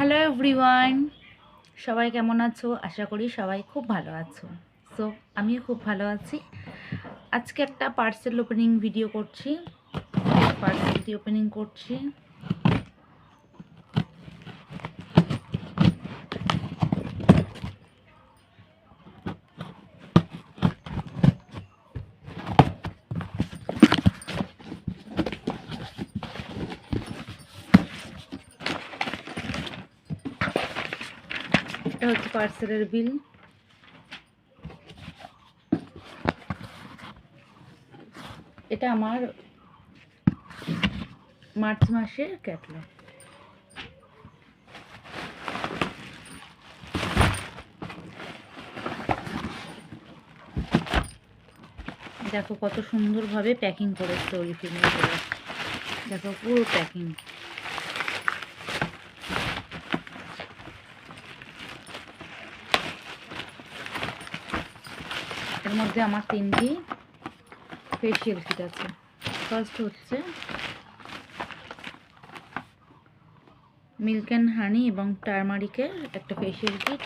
Hello everyone, সবাই কেমন আছো? আশা করি সবাই খুব ভালো আছো। সো আমিও খুব ভালো আছি। আজকে একটা পার্সেল ওপেনিং ভিডিও করছি। পার্সেলটি ওপেনিং করছি। এটা হচ্ছে পার্সেলের বিল। এটা আমার মার্চ মাসের ক্যাটালগ। দেখো কত সুন্দরভাবে প্যাকিং করেছে অরিফিনে করে। দেখো পুরো প্যাকিং। এর মধ্যে আমার 3টি ফেসিয়াল কিট আছে। ফার্স্ট হচ্ছে মিল্ক অ্যান্ড হানি এবং টারমারিকের একটা ফেসিয়াল কিট।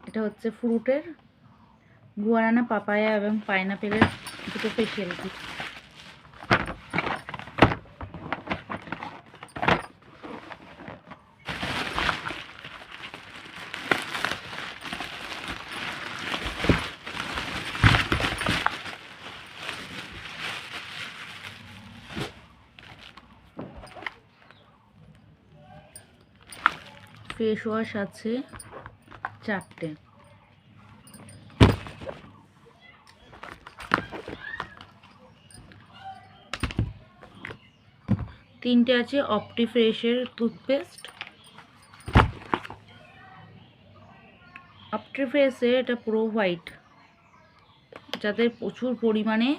এটা হচ্ছে ফ্রুটের গুয়ারানা, পাপায়া এবং পাইনাপেলের দুটো ফেসিয়াল কিট। ফেস ওয়াশ আছে 4টে। তিনটে আছে অপটিফ্রেশের টুথপেস্ট। অপটিফ্রেশের এটা পুরো হোয়াইট, যাদের প্রচুর পরিমাণে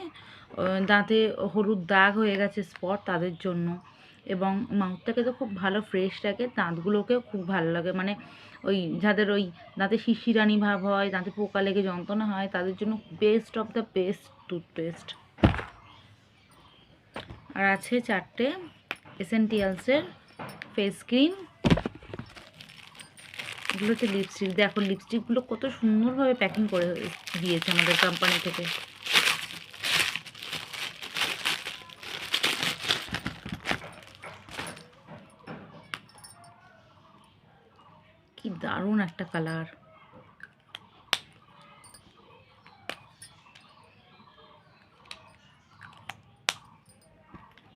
দাঁতে হলুদ দাগ হয়ে গেছে স্পট, তাদের জন্য। এবং মাউথটাকে তো খুব ভালো ফ্রেশ রাখে, দাঁতগুলোকেও খুব ভালো লাগে, মানে ওই যাদের ওই দাঁতে শিশিরানি ভাব হয়, দাঁতে পোকা লেগে যন্ত্রণা হয়, তাদের জন্য best of the best toothpaste. আর আছে 4টে এসেন্টিয়ালসের ফেস ক্রিম। এগুলো হচ্ছে লিপস্টিক। দেখো লিপস্টিকগুলো কত সুন্দরভাবে প্যাকিং করে দিয়েছে আমাদের কোম্পানি থেকে। কি দারুণ একটা কালার।